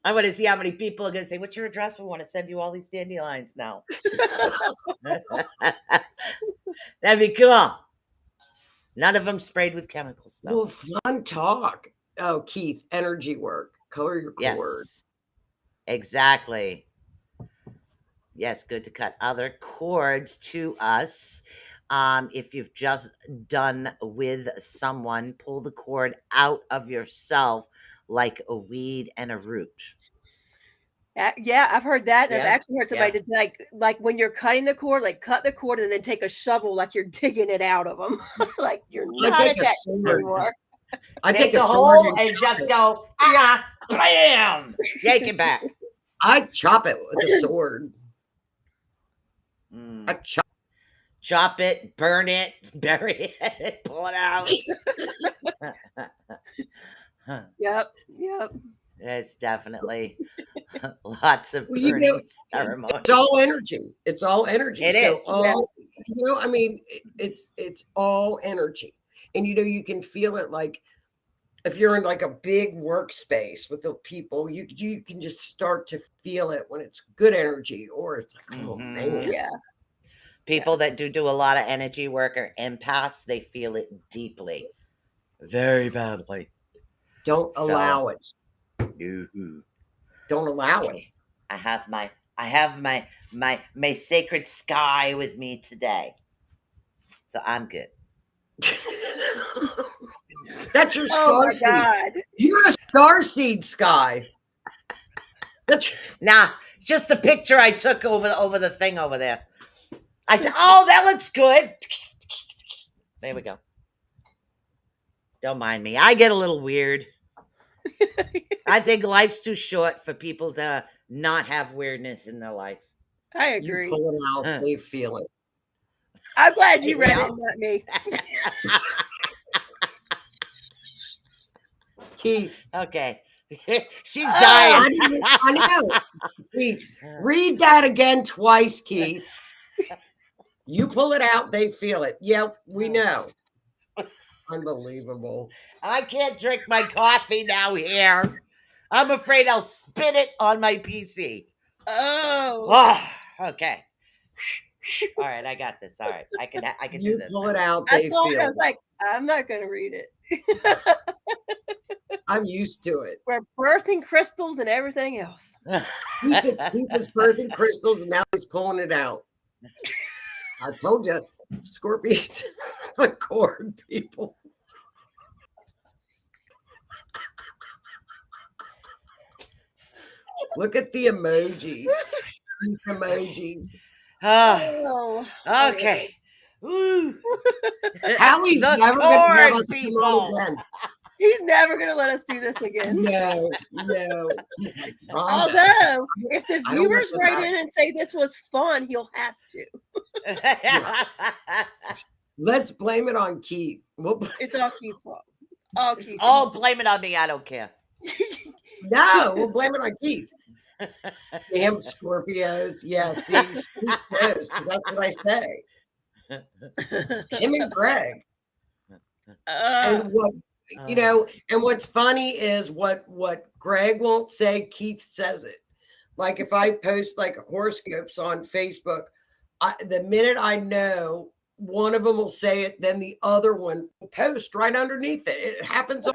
I want to see how many people are going to say, what's your address? We want to send you all these dandelions now. That'd be cool. None of them sprayed with chemicals, though. Well, fun talk. Oh, Keith, energy work. Color your cord. Yes, exactly. Yes, good to cut other cords to us. If you've just done with someone, pull the cord out of yourself like a weed and a root. Yeah, I've heard that. And Yeah, I've actually heard somebody to like when you're cutting the cord, like cut the cord and then take a shovel like you're digging it out of them. Like you're not attached anymore. I take a a sword hole and just go, bam, yank it back. I chop it with a sword. I chop it, burn it, bury it, pull it out. Yep. There's definitely lots of burning ceremonies. It's all energy. It's all energy. It is. I mean, it's all energy. And, you can feel it like if you're in like a big workspace with the people, you can just start to feel it when it's good energy or it's like, oh, man. Yeah. People that do a lot of energy work are empaths. They feel it deeply, very badly. Don't allow it. Don't allow it. I have my sacred sky with me today, so I'm good. That's your star seed. God. You're a star seed, Sky. Nah, just a picture I took over the thing over there. I said, "Oh, that looks good." There we go. Don't mind me. I get a little weird. I think life's too short for people to not have weirdness in their life. I agree. You pull it out, they feel it. I'm glad you read it, not me. Keith. Okay. She's dying. I know. Keith, read that again twice, Keith. You pull it out, they feel it. Yep, we know. Unbelievable. I can't drink my coffee now here. I'm afraid I'll spit it on my PC. Oh. Okay. All right, I got this. All right, I can you do this. You pull it out, I saw it. I was like, I'm not going to read it. I'm used to it. We're birthing crystals and everything else. He's birthing crystals and now he's pulling it out. I told you, Scorpions, the cord people. Look at the emojis. These emojis. Oh, okay. Ooh. Howie's never going to have us come on again. He's never going to let us do this again. No. He's like, although, if the viewers write in and say this was fun, he'll have to. Yeah. Let's blame it on Keith. It's all Keith's fault. Blame it on me. I don't care. No, we'll blame it on Keith. Damn Scorpios. Yes, Keith knows, because that's what I say. Him and Greg. And what and what's funny is what Greg won't say, Keith says it. Like if I post like horoscopes on Facebook, the minute I know one of them will say it, then the other one will post right underneath it. It happens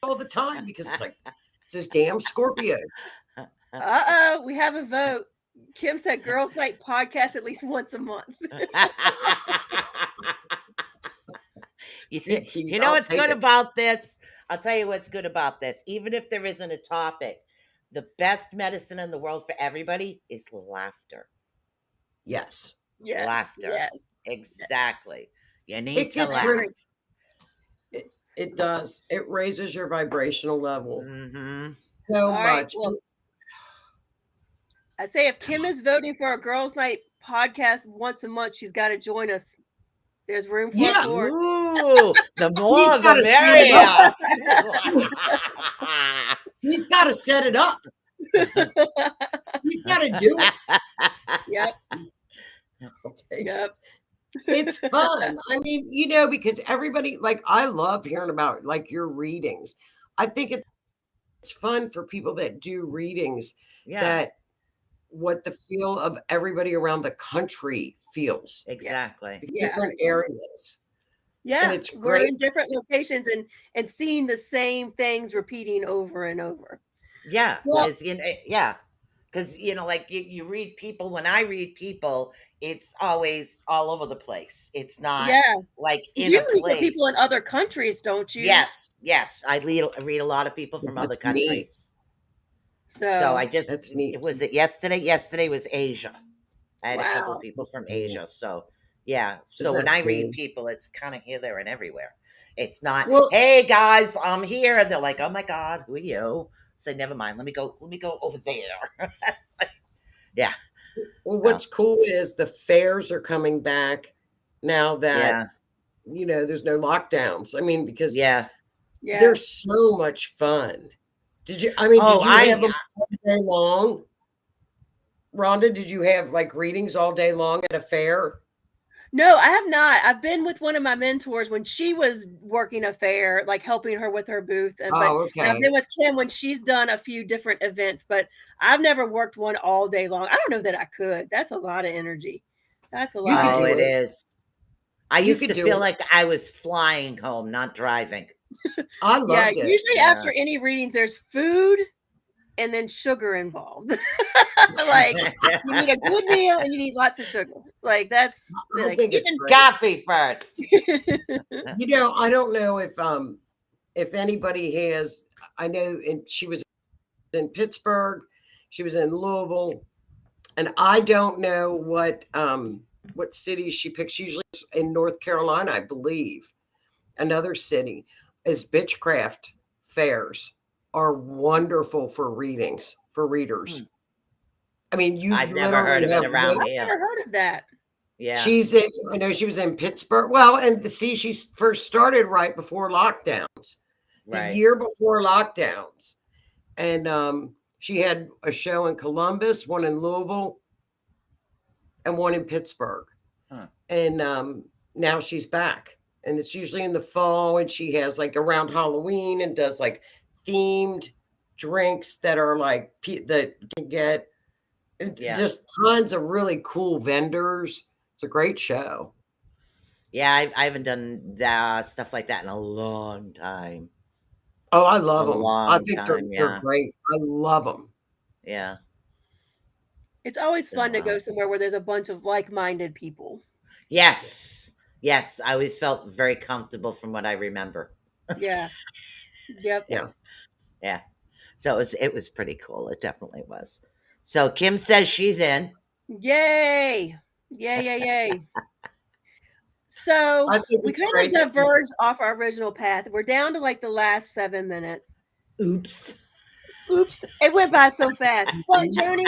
all the time because it's like it's this damn Scorpio. We have a vote. Kim said Girls Night podcast at least once a month. You know what's good about this? I'll tell you what's good about this. Even if there isn't a topic, the best medicine in the world for everybody is laughter. Yes. Yes. Laughter. Yes. Exactly. You need It to gets laugh. rid. It does. It raises your vibrational level so All right. much. Well, I say if Kim is voting for a girls' night podcast once a month, she's got to join us. There's room for Yeah. a floor. Ooh, the more the gotta set it merrier. He's got to set it up. He's got to do it. Yep. I'll take Yep. it. It's fun. I mean, you know, because everybody, like, I love hearing about like your readings. I think it's fun for people that do readings Yeah, that what the feel of everybody around the country feels, exactly. Yeah. different areas. Yeah. And it's We're great. in different locations and seeing the same things repeating over and over. Yeah, Well- because because like you read people. When I read people, it's always all over the place. It's not Yeah. like in You a read place. for people in other countries, don't you? Yes, I read a lot of people from other That's neat. countries. So So I just That's neat. was it yesterday? Yesterday was Asia. I had a couple wow. people from Asia. So yeah. So Isn't when that I read cool? people, it's kind of here, there, and everywhere. It's not, Well- hey guys, I'm here. And they're like, oh my God, who are you? Say, never mind. Let me go over there. Yeah. Well, what's cool is the fairs are coming back now that Yeah. you know there's no lockdowns. I mean, because Yeah. Yeah. they're so much fun. Did you? I mean, Oh, did you have them all day long? Rhonda, did you have like readings all day long at a fair? No, I have not. I've been with one of my mentors when she was working a fair, like helping her with her booth. And I've okay. been with Kim when she's done a few different events, but I've never worked one all day long. I don't know that I could. That's a lot of energy. That's a You lot. could of do Oh, it it. is. I You used could to do feel it. like I was flying home, not driving. I loved Yeah, it. usually Yeah. after any readings, there's food and then sugar involved. Like you need a good meal and you need lots of sugar. Like that's I like think it's even great. Coffee first. You know, I don't know if anybody has. I know, and she was in Pittsburgh, she was in Louisville, and I don't know what cities she picks. Usually in North Carolina, I believe. Another city is Bitchcraft fairs are wonderful for readings for readers. I mean, you I've never heard literally of it have around I've here. never heard of that. Yeah. She's in, I know she was in Pittsburgh. Well, and see, she first started right before lockdowns, the Right. year before lockdowns. And she had a show in Columbus, one in Louisville, and one in Pittsburgh. Huh. And now she's back. And it's usually in the fall, and she has like around Halloween and does like themed drinks that are like that you can get. Yeah. Just tons of really cool vendors. It's a great show. Yeah, I haven't done stuff like that in a long time. Oh, I love A them. I long think time, they're yeah. great. I love them. Yeah. It's always fun to So, go somewhere where there's a bunch of like-minded people. Yes. Yes. I always felt very comfortable from what I remember. Yeah. Yep. Yeah. Yeah. So it was pretty cool. It definitely was. So Kim says she's in. Yay. Yay. So I think we it's kind great. of diverged off our original path. We're down to like the last 7 minutes. Oops. Oops. It went by so fast. Well, Joni,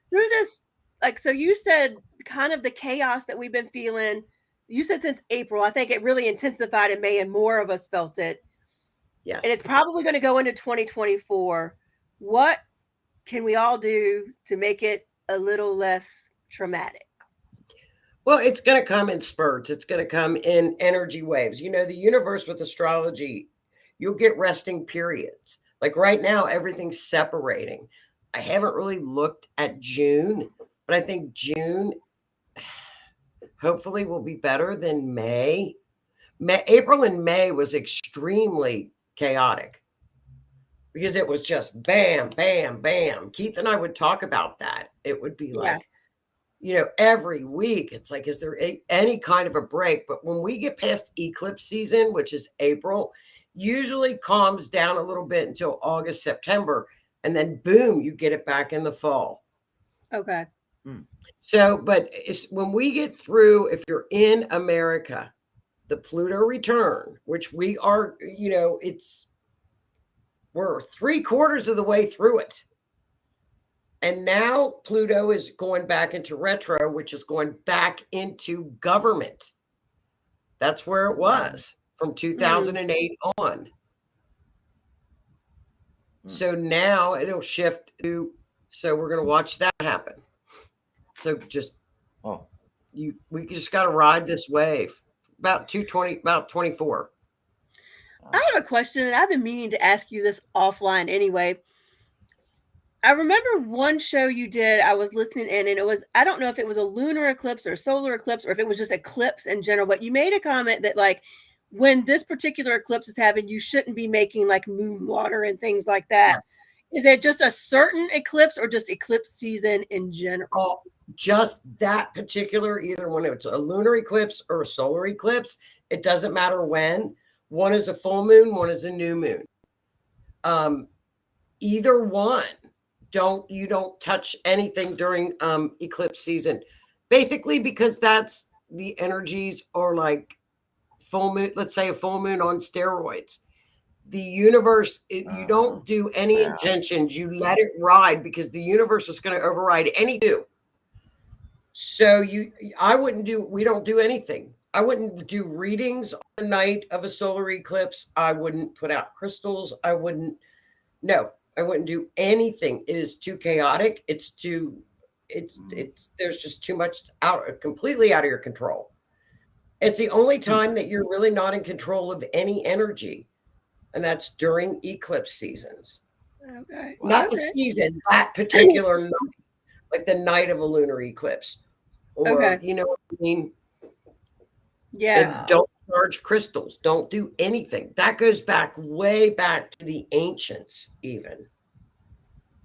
through this, like, so you said kind of the chaos that we've been feeling. You said since April, I think it really intensified in May and more of us felt it. Yes. And it's probably going to go into 2024. What can we all do to make it a little less traumatic? Well, it's going to come in spurts. It's going to come in energy waves. You know, the universe with astrology, you'll get resting periods. Like right now, everything's separating. I haven't really looked at June, but I think June hopefully will be better than May. April and May was extremely chaotic because it was just bam, bam, bam. Keith and I would talk about that. It would be like, you know, every week it's like, is there any kind of a break? But when we get past eclipse season, which is April, usually calms down a little bit until August, September. and then boom, you get it back in the fall. Okay. So, but it's when we get through, if you're in America, the Pluto return, which we are, we're 3/4 of the way through it. And now Pluto is going back into retro, which is going back into government. That's where it was from 2008 on. So now it'll shift to, so we're going to watch that happen. So just, we just got to ride this wave. About 24. I have a question, and I've been meaning to ask you this offline anyway. I remember one show you did, I was listening in, and it was, I don't know if it was a lunar eclipse or solar eclipse, or if it was just eclipse in general, but you made a comment that, like, when this particular eclipse is happening, you shouldn't be making like moon water and things like that. Yes. Is it just a certain eclipse or just eclipse season in general? Oh, just that particular, either when it's a lunar eclipse or a solar eclipse, it doesn't matter when. One is a full moon, one is a new moon. Either one. You don't touch anything during eclipse season, basically, because that's the energies are like full moon. Let's say a full moon on steroids. The universe, you don't do any intentions. You let it ride, because the universe is going to override any do. So we don't do anything. I wouldn't do readings on the night of a solar eclipse. I wouldn't put out crystals. I wouldn't do anything. It is too chaotic. There's just too much completely out of your control. It's the only time that you're really not in control of any energy. And that's during eclipse seasons. Okay. Not the season, that particular night, like the night of a lunar eclipse. Or, you know what I mean? Yeah. And don't charge crystals. Don't do anything. That goes way back to the ancients, even.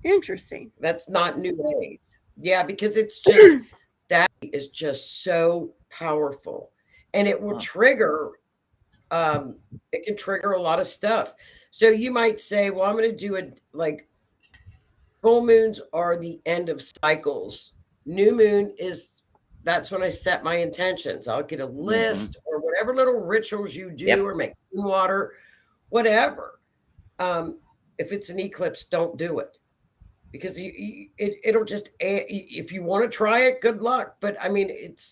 Interesting. That's not new age. Yeah, because it's just, that is just so powerful. And it will trigger, it can trigger a lot of stuff. So you might say, well, I'm going to do full moons are the end of cycles. New moon that's when I set my intentions. I'll get a list or whatever little rituals you do, or make water, whatever. If it's an eclipse, don't do it, because it'll just, if you want to try it, good luck. But I mean, it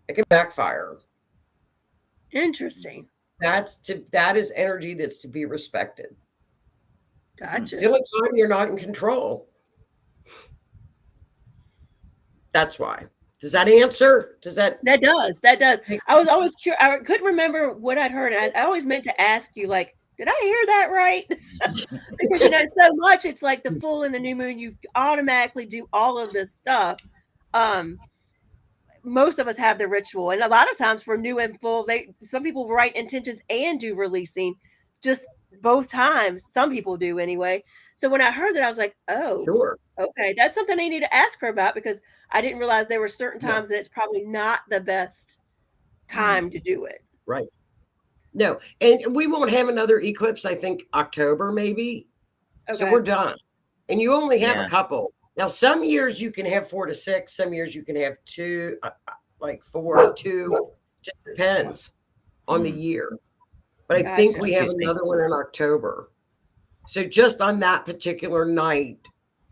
can backfire. Interesting. That is energy that's to be respected. Gotcha. It's the only time you're not in control. That's why. Does that answer? That does. I was always curious. I couldn't remember what I'd heard. I always meant to ask you, like, did I hear that right? Because so much, it's like the full and the new moon, you automatically do all of this stuff. Most of us have the ritual, and a lot of times for new and full, some people write intentions and do releasing, just both times. Some people do anyway. So when I heard that, I was like, oh, sure. Okay, that's something I need to ask her about, because I didn't realize there were certain times that it's probably not the best time to do it. Right. No, and we won't have another eclipse, I think October maybe. Okay. So we're done. And you only have a couple. Now, some years you can have 4 to 6. Some years you can have 2, 4, 2. Just depends on the year. But I think we have another one in October. So just on that particular night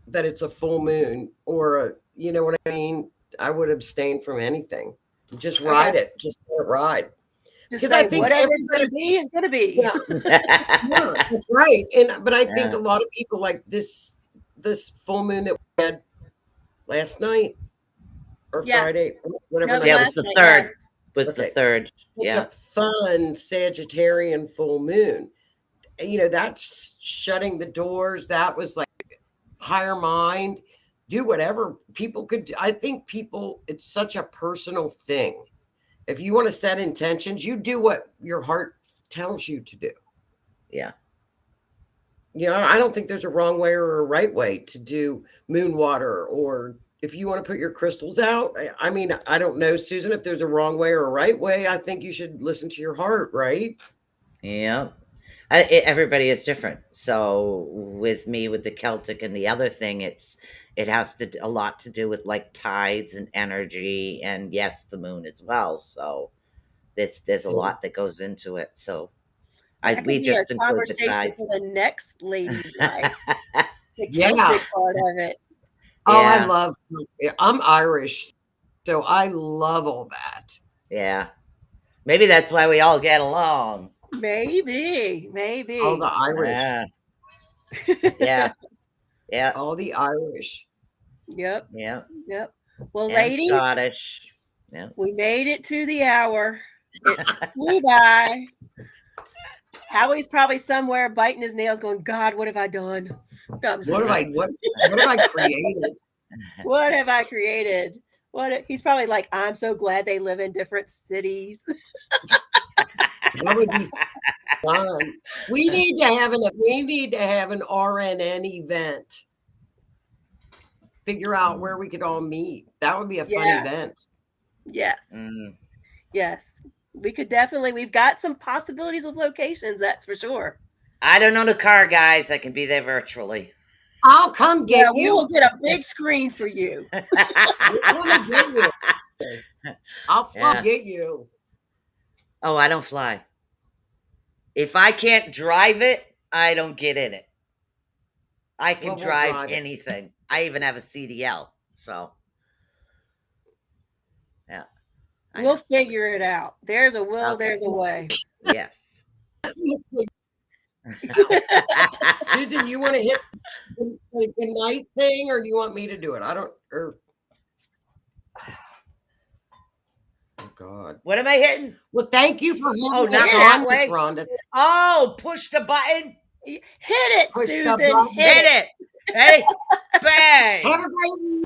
that it's a full moon, or you know what I mean, I would abstain from anything. Just ride it. Just let it ride. Because I think whatever it's going to be is going to be. Yeah. That's right. But I think a lot of people, like this full moon that we had last night or Friday, whatever. It was the third. Was the third. It's a fun Sagittarian full moon. That's shutting the doors. That was like higher mind. Do whatever people could do. I think it's such a personal thing. If you want to set intentions, you do what your heart tells you to do. Yeah. I don't think there's a wrong way or a right way to do moon water, or if you want to put your crystals out. I mean, I don't know, Susan, if there's a wrong way or a right way. I think you should listen to your heart, right? Yeah. Everybody is different. So with me, with the Celtic and the other thing, it has a lot to do with like tides and energy, and yes, the moon as well. So there's a lot that goes into it. So That we could be a just include the conversation for tides. the next lady's life. The Yeah. Celtic part of it. Oh, I Yeah. love. I'm Irish, so I love all that. Yeah. Maybe that's why we all get along. Maybe. All the Irish. Yeah. Yeah. All the Irish. Yep. Yeah. Yep. Well, And ladies, Scottish. Yeah. we made it to the hour. It flew by. Howie's probably somewhere biting his nails, going, "God, what have I done? No, what have I created? What have I created? He's probably like, I'm so glad they live in different cities. That would be fun. We need to have an RNN event. Figure out where we could all meet. That would be a fun event. Yes. Yes. We could definitely, we've got some possibilities of locations, that's for sure. I don't know the car, guys. I can be there virtually. I'll come get you. We'll get a big screen for you. We'll come and get you. I'll fly get you. Oh, I don't fly. If I can't drive it, I don't get in it. I can drive anything. I even have a CDL. So, yeah. We'll figure it out. There's a will, there's a way. Yes. Susan, you want to hit the good night thing, or do you want me to do it? I don't. Oh God! What am I hitting? Well, thank you for not that way, Rhonda. Oh, push the button. Hit it, Push Susan. the button. Hit it. Hey, bang. Have a great